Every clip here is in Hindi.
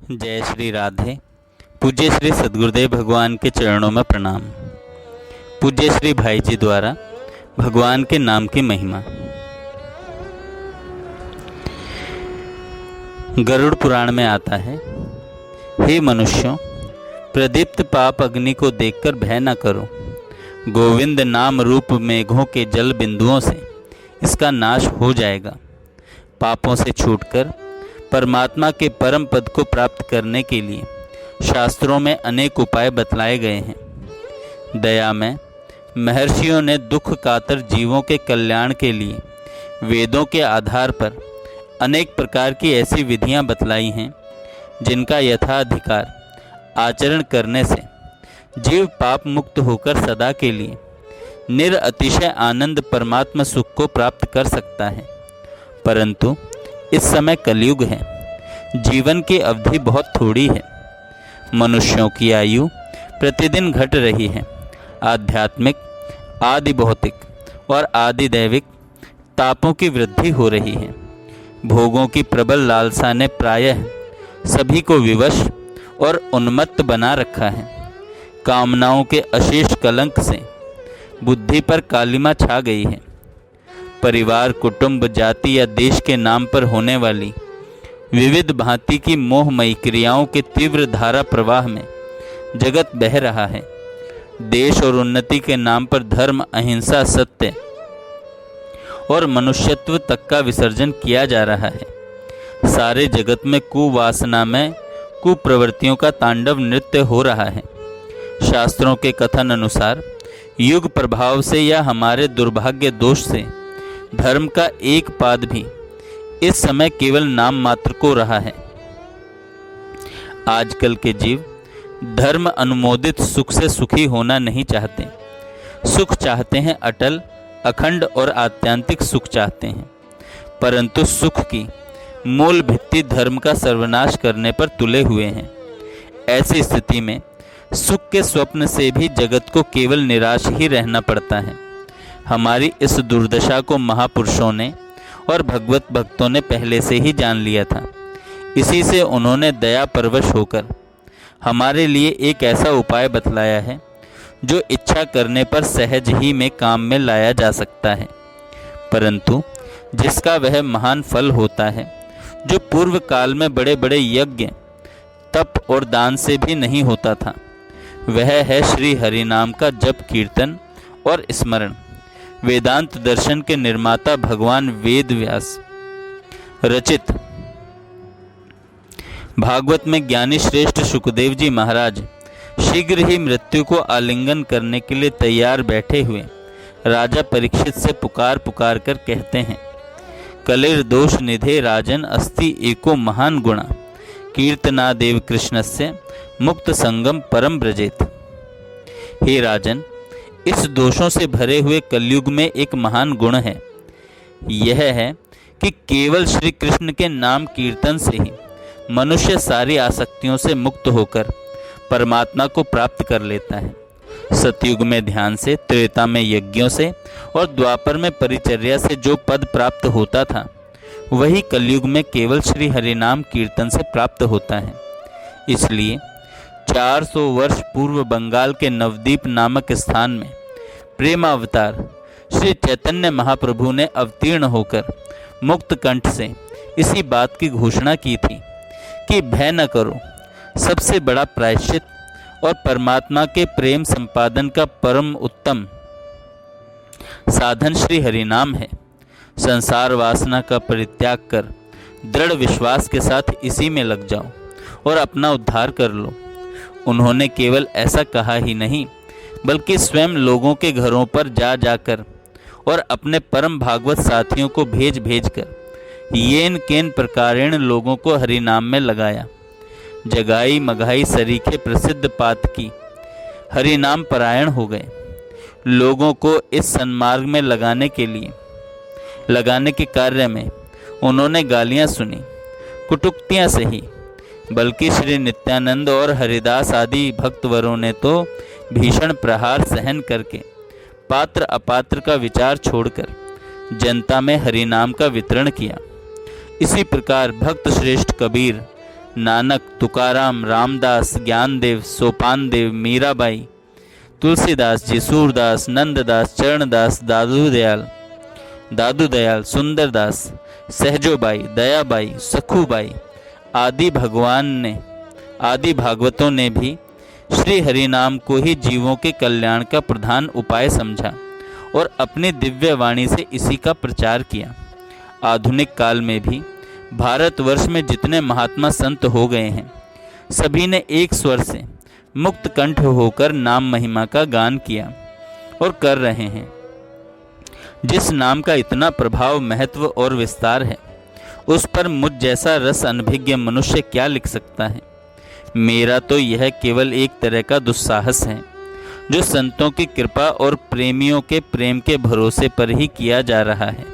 जय श्री राधे। पूज्य श्री सद्गुरुदेव भगवान के चरणों में प्रणाम। पूज्य श्री भाई जी द्वारा भगवान के नाम की महिमा। गरुड़ पुराण में आता है, हे मनुष्यों, प्रदीप्त पाप अग्नि को देखकर भय न करो। गोविंद नाम रूप मेघों के जल बिंदुओं से इसका नाश हो जाएगा। पापों से छूटकर परमात्मा के परम पद को प्राप्त करने के लिए शास्त्रों में अनेक उपाय बतलाए गए हैं। दया में महर्षियों ने दुख कातर जीवों के कल्याण के लिए वेदों के आधार पर अनेक प्रकार की ऐसी विधियां बतलाई हैं जिनका यथाधिकार आचरण करने से जीव पाप मुक्त होकर सदा के लिए निरअतिशय आनंद परमात्मा सुख को प्राप्त कर सकता है। परंतु इस समय कलयुग है, जीवन की अवधि बहुत थोड़ी है। मनुष्यों की आयु प्रतिदिन घट रही है। आध्यात्मिक, आदि भौतिक और आदि दैविक तापों की वृद्धि हो रही है। भोगों की प्रबल लालसा ने प्रायः सभी को विवश और उन्मत्त बना रखा है। कामनाओं के अशेष कलंक से बुद्धि पर कालिमा छा गई है। परिवार, कुटुंब, जाति या देश के नाम पर होने वाली विविध भांति की मोहमयी क्रियाओं के तीव्र धारा प्रवाह में जगत बह रहा है। देश और उन्नति के नाम पर धर्म, अहिंसा, सत्य और मनुष्यत्व तक का विसर्जन किया जा रहा है। सारे जगत में कुवासना में कुप्रवृत्तियों का तांडव नृत्य हो रहा है। शास्त्रों के कथन अनुसार युग प्रभाव से या हमारे दुर्भाग्य दोष से धर्म का एक पाद भी इस समय केवल नाम मात्र को रहा है। आजकल के जीव धर्म अनुमोदित सुख से सुखी होना नहीं चाहते। सुख चाहते हैं, अटल, अखंड और आत्यांतिक सुख चाहते हैं। परंतु सुख की मूल भित्ति धर्म का सर्वनाश करने पर तुले हुए हैं। ऐसी स्थिति में सुख के स्वप्न से भी जगत को केवल निराश ही रहना पड़ता है। हमारी इस दुर्दशा को महापुरुषों ने और भगवत भक्तों ने पहले से ही जान लिया था। इसी से उन्होंने दया परवश होकर हमारे लिए एक ऐसा उपाय बतलाया है जो इच्छा करने पर सहज ही में काम में लाया जा सकता है, परंतु जिसका वह महान फल होता है जो पूर्व काल में बड़े बड़े यज्ञ, तप और दान से भी नहीं होता था। वह है श्री हरि नाम का जप, कीर्तन और स्मरण। वेदांत दर्शन के निर्माता भगवान वेद व्यास रचित भागवत में ज्ञानी श्रेष्ठ शुकदेव जी महाराज शीघ्र ही मृत्यु को आलिंगन करने के लिए तैयार बैठे हुए राजा परीक्षित से पुकार पुकार कर कहते हैं, कलेर दोष निधे राजन अस्ति एको महान गुणा कीर्तना देव कृष्णस्य मुक्त संगम परम ब्रजेत। हे राजन, इस दोषों से भरे हुए कलयुग में एक महान गुण है। यह है कि केवल श्री कृष्ण के नाम कीर्तन से ही मनुष्य सारी आसक्तियों से मुक्त होकर परमात्मा को प्राप्त कर लेता है। सतयुग में ध्यान से, त्रेता में यज्ञों से और द्वापर में परिचर्या से जो पद प्राप्त होता था वही कलयुग में केवल श्री हरिनाम कीर्तन से प्राप्त होता है। इसलिए 400 वर्ष पूर्व बंगाल के नवद्वीप नामक स्थान में प्रेमावतार श्री चैतन्य महाप्रभु ने अवतीर्ण होकर मुक्त कंठ से इसी बात की घोषणा की थी कि भय न करो। सबसे बड़ा प्रायश्चित और परमात्मा के प्रेम संपादन का परम उत्तम साधन श्री हरिनाम है। संसार वासना का परित्याग कर दृढ़ विश्वास के साथ इसी में लग जाओ और अपना उद्धार कर लो। उन्होंने केवल ऐसा कहा ही नहीं, बल्कि स्वयं लोगों के घरों पर जा जाकर और अपने परम भागवत साथियों को भेज भेज कर येन केन प्रकारेण लोगों को हरिनाम में लगाया। जगाई मघाई सरीखे प्रसिद्ध पात की हरिनाम परायण हो गए। लोगों को इस सन्मार्ग में लगाने के कार्य में उन्होंने गालियां सुनी, कुटुक्तियां सही, बल्कि श्री नित्यानंद और हरिदास आदि भक्तवरों ने तो भीषण प्रहार सहन करके पात्र अपात्र का विचार छोड़कर जनता में हरिनाम का वितरण किया। इसी प्रकार भक्त श्रेष्ठ कबीर नानक, तुकाराम, रामदास, ज्ञानदेव, सोपानदेव, मीराबाई, तुलसीदास जी, सूरदास, नंददास, चरणदास, दादू दयाल, सुंदरदास, सहजोबाई, दयाबाई, सखूबाई आदि भागवतों ने भी श्री हरि नाम को ही जीवों के कल्याण का प्रधान उपाय समझा और अपनी दिव्य वाणी से इसी का प्रचार किया। आधुनिक काल में भी भारतवर्ष में जितने महात्मा संत हो गए हैं, सभी ने एक स्वर से मुक्त कंठ होकर नाम महिमा का गान किया और कर रहे हैं। जिस नाम का इतना प्रभाव, महत्व और विस्तार है, उस पर मुझ जैसा रस अनभिज्ञ मनुष्य क्या लिख सकता है। मेरा तो यह केवल एक तरह का दुस्साहस है, जो संतों की कृपा और प्रेमियों के प्रेम के भरोसे पर ही किया जा रहा है।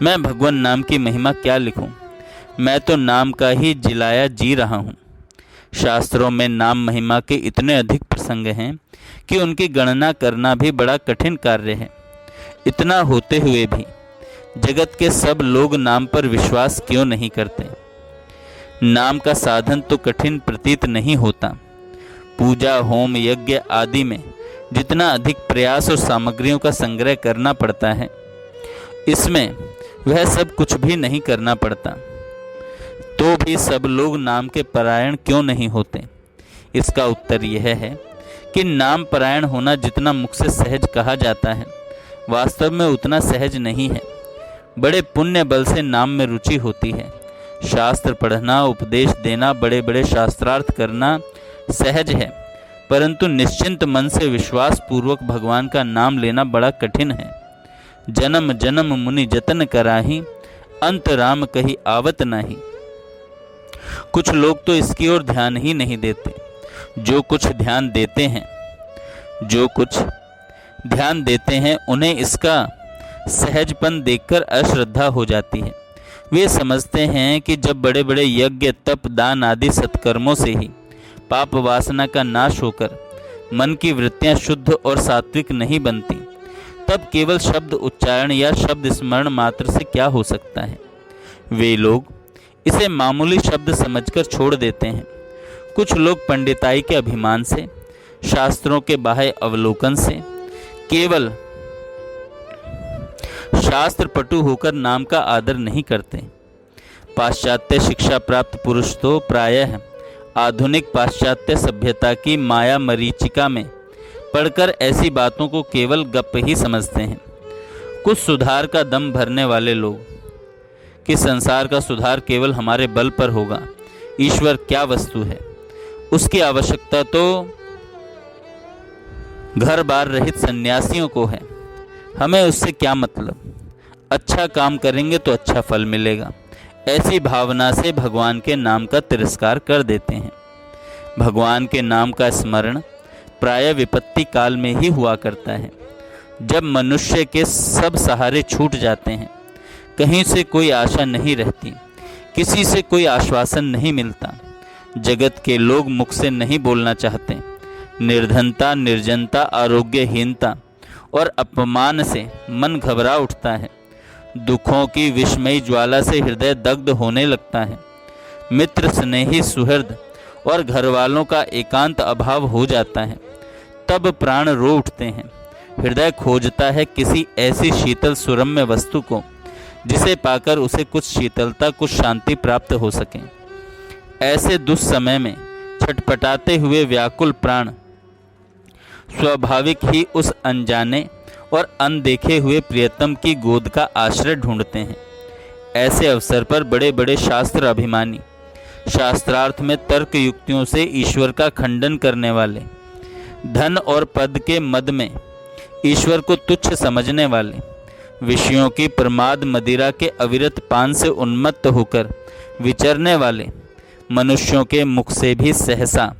मैं भगवान नाम की महिमा क्या लिखूं? मैं तो नाम का ही जिलाया जी रहा हूँ। शास्त्रों में नाम महिमा के इतने अधिक प्रसंग हैं कि उनकी गणना करना भी बड़ा कठिन कार्य है। इतना होते हुए भी जगत के सब लोग नाम पर विश्वास क्यों नहीं करते? नाम का साधन तो कठिन प्रतीत नहीं होता। पूजा, होम, यज्ञ आदि में जितना अधिक प्रयास और सामग्रियों का संग्रह करना पड़ता है, इसमें वह सब कुछ भी नहीं करना पड़ता। तो भी सब लोग नाम के परायण क्यों नहीं होते? इसका उत्तर यह है कि नाम परायण होना जितना मुख से सहज कहा जाता है, वास्तव में उतना सहज नहीं है। बड़े पुण्य बल से नाम में रुचि होती है। शास्त्र पढ़ना, उपदेश देना, बड़े बड़े शास्त्रार्थ करना सहज है, परंतु निश्चिंत मन से विश्वास पूर्वक भगवान का नाम लेना बड़ा कठिन है। जन्म जन्म मुनि जतन कराही, अंत राम कही आवत नाही। कुछ लोग तो इसकी ओर ध्यान ही नहीं देते। जो कुछ ध्यान देते हैं उन्हें इसका सहजपन देखकर अश्रद्धा हो जाती है। वे समझते हैं कि जब बड़े बड़े यज्ञ, तप, दान आदि सत्कर्मों से ही पाप वासना का नाश होकर मन की वृत्तियां शुद्ध और सात्विक नहीं बनती, तब केवल शब्द उच्चारण या शब्द स्मरण मात्र से क्या हो सकता है। वे लोग इसे मामूली शब्द समझकर छोड़ देते हैं। कुछ लोग पंडिताई के अभिमान से, शास्त्रों के बाह्य अवलोकन से, केवल शास्त्र पटु होकर नाम का आदर नहीं करते। पाश्चात्य शिक्षा प्राप्त पुरुष तो प्रायः आधुनिक पाश्चात्य सभ्यता की माया मरीचिका में पढ़कर ऐसी बातों को केवल गप ही समझते हैं। कुछ सुधार का दम भरने वाले लोग कि संसार का सुधार केवल हमारे बल पर होगा, ईश्वर क्या वस्तु है, उसकी आवश्यकता तो घर बार रहित सन्यासियों को है, हमें उससे क्या मतलब, अच्छा काम करेंगे तो अच्छा फल मिलेगा, ऐसी भावना से भगवान के नाम का तिरस्कार कर देते हैं। भगवान के नाम का स्मरण प्राय विपत्ति काल में ही हुआ करता है, जब मनुष्य के सब सहारे छूट जाते हैं, कहीं से कोई आशा नहीं रहती, किसी से कोई आश्वासन नहीं मिलता। जगत के लोग मुख से नहीं बोलना चाहते। निर्धनता, निर्जनता, आरोग्यहीनता और अपमान से मन घबरा उठता है। दुखों की विषमयी ज्वाला से हृदय दग्ध होने लगता है। मित्र, स्नेही, सुहृद और घर वालों का एकांत अभाव हो जाता है। तब प्राण रो उठते हैं। हृदय खोजता है किसी ऐसी शीतल सुरम्य वस्तु को जिसे पाकर उसे कुछ शीतलता, कुछ शांति प्राप्त हो सके। ऐसे दुस्समय में छटपटाते हुए व्याकुल प्राण स्वाभाविक ही उस अनजाने और अनदेखे हुए प्रियतम की गोद का आश्रय ढूंढते हैं। ऐसे अवसर पर बड़े बड़े शास्त्र अभिमानी, शास्त्रार्थ में तर्क युक्तियों से ईश्वर का खंडन करने वाले, धन और पद के मद में ईश्वर को तुच्छ समझने वाले, विषयों की प्रमाद मदिरा के अविरत पान से उन्मत्त होकर विचरने वाले मनुष्यों के मुख से भी सहसा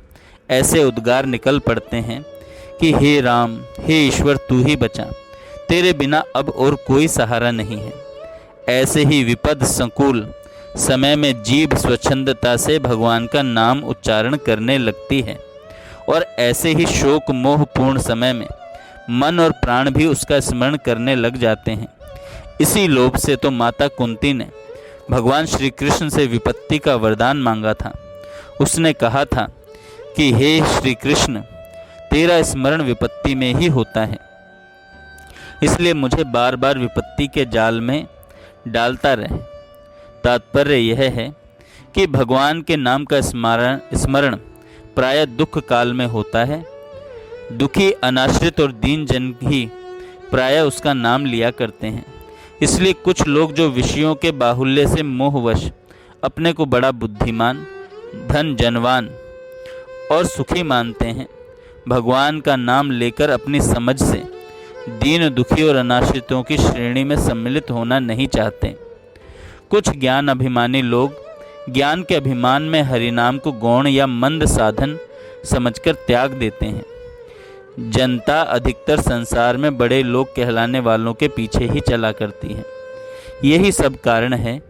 ऐसे उद्गार निकल पड़ते हैं कि हे राम, हे ईश्वर, तू ही बचा, तेरे बिना अब और कोई सहारा नहीं है। ऐसे ही विपद संकुल समय में जीभ स्वच्छंदता से भगवान का नाम उच्चारण करने लगती है, और ऐसे ही शोक मोह पूर्ण समय में मन और प्राण भी उसका स्मरण करने लग जाते हैं। इसी लोभ से तो माता कुंती ने भगवान श्री कृष्ण से विपत्ति का वरदान मांगा था। उसने कहा था कि हे श्री कृष्ण, तेरा स्मरण विपत्ति में ही होता है, इसलिए मुझे बार बार विपत्ति के जाल में डालता रहे। तात्पर्य यह है कि भगवान के नाम का स्मरण प्रायः दुख काल में होता है। दुखी, अनाश्रित और दीन जन ही प्रायः उसका नाम लिया करते हैं। इसलिए कुछ लोग जो विषयों के बाहुल्य से मोहवश अपने को बड़ा बुद्धिमान, धन जनवान और सुखी मानते हैं, भगवान का नाम लेकर अपनी समझ से दीन, दुखी और अनाश्रितों की श्रेणी में सम्मिलित होना नहीं चाहते। कुछ ज्ञान अभिमानी लोग ज्ञान के अभिमान में हरिनाम को गौण या मंद साधन समझकर त्याग देते हैं। जनता अधिकतर संसार में बड़े लोग कहलाने वालों के पीछे ही चला करती है। यही सब कारण है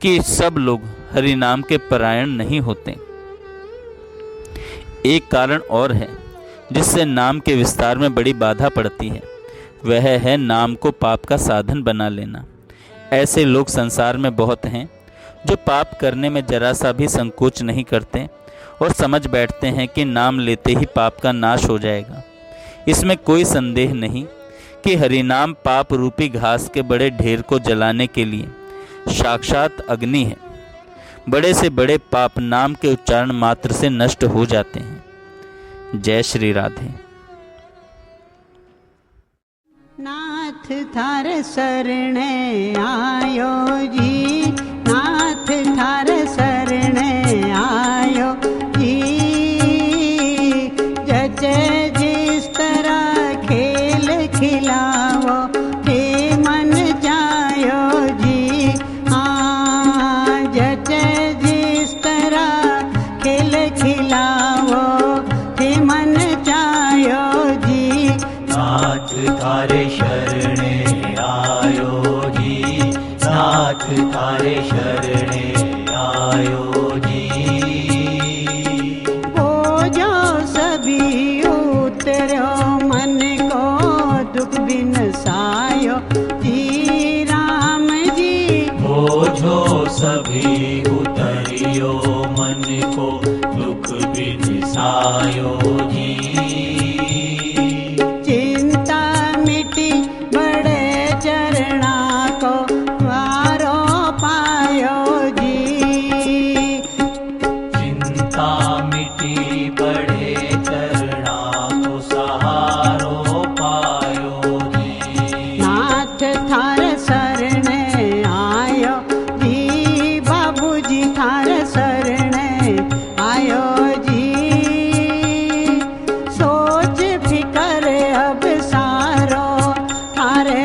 कि सब लोग हरिनाम के परायण नहीं होते। एक कारण और है जिससे नाम के विस्तार में बड़ी बाधा पड़ती है, वह है नाम को पाप का साधन बना लेना। ऐसे लोग संसार में बहुत हैं जो पाप करने में जरा सा भी संकोच नहीं करते और समझ बैठते हैं कि नाम लेते ही पाप का नाश हो जाएगा। इसमें कोई संदेह नहीं कि हरिनाम पाप रूपी घास के बड़े ढेर को जलाने के लिए साक्षात अग्नि है। बड़े से बड़े पाप नाम के उच्चारण मात्र से नष्ट हो जाते हैं। जय श्री राधे। नाथ थार शरणे आयो जी, नाथ थार शरणे आयो जी। जचे जिस तरह खेल खिलावो हे मन जायो जी। हाँ, जचे जिस तरह खेल खिलावो हे मन जायो जी। नाथ थारे शरणे आयो जी, नाथ थारे शरणे आयो जी। बोझो सभी उतरो मन को दुख बिन सायो जी राम जी। बोझो सभी उतरियो मन को दुख बिन सायो जी। चिंता मिटी बड़े चरणा को वारो पायो जी। चिंता मिटी बड़े चरणा को सहारो पायो जी। नाथ थार शरणे आयो जी, बाबूजी थार शरणे आयो जी। सोच फिकर अब सारो थारे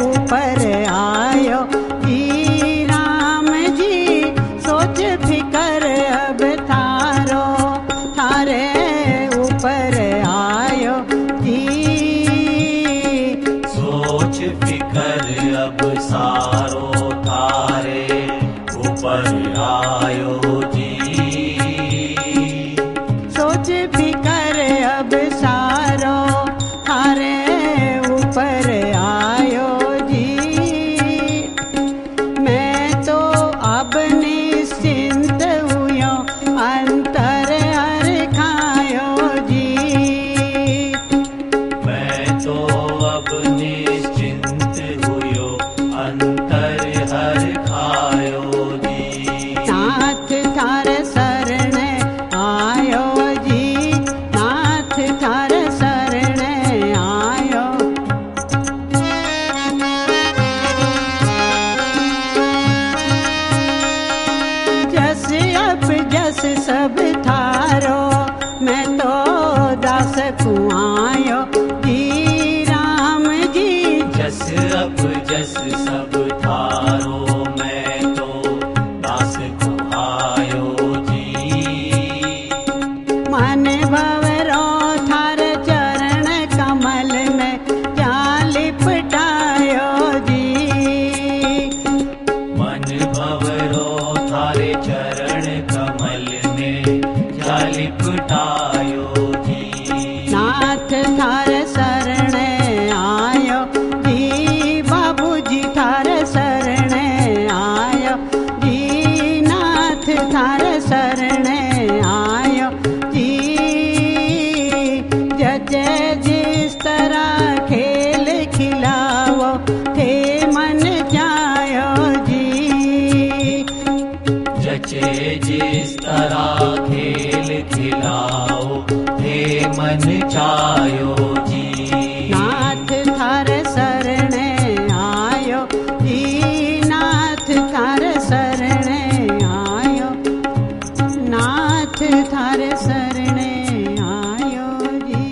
ऊपर आयो जी राम जी। सोच फिकर अब थारो थारे ऊपर आयो जी। सोच फिकर अब सारो थारे ऊपर आयो जी। सोच फिकर अब सारो थारे ऊपर आयो जी। मैं तो अब निश्चिंत हुयो अंतर हर खायो जी। मैं तो अब निश्चिंत हुयो अंतर हर खायो जी। नाथ थार शरणे आयो जी, नाथ थार शरणे आयो। जस अब जस सब थारो, मैं तो दास कुआयो जी राम जी। जस अब जस सब थारो, मैं तो दास कुआयो जी। मन भवरो थार चरण कमल में जा लिपटायो जी। मन भवरो थारे चरण कमल में जा लिपटायो जी। नाथ थार शरणे आयो जी, बाबूजी थार शरणे आयो जी। नाथ थार शरणे छायो जी। नाथ थार शरण आयो जी, नाथ थार शरण आयो, नाथ थार शरण आयो जी।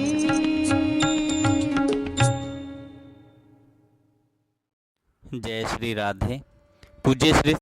जय श्री राधे। पूज्य श्री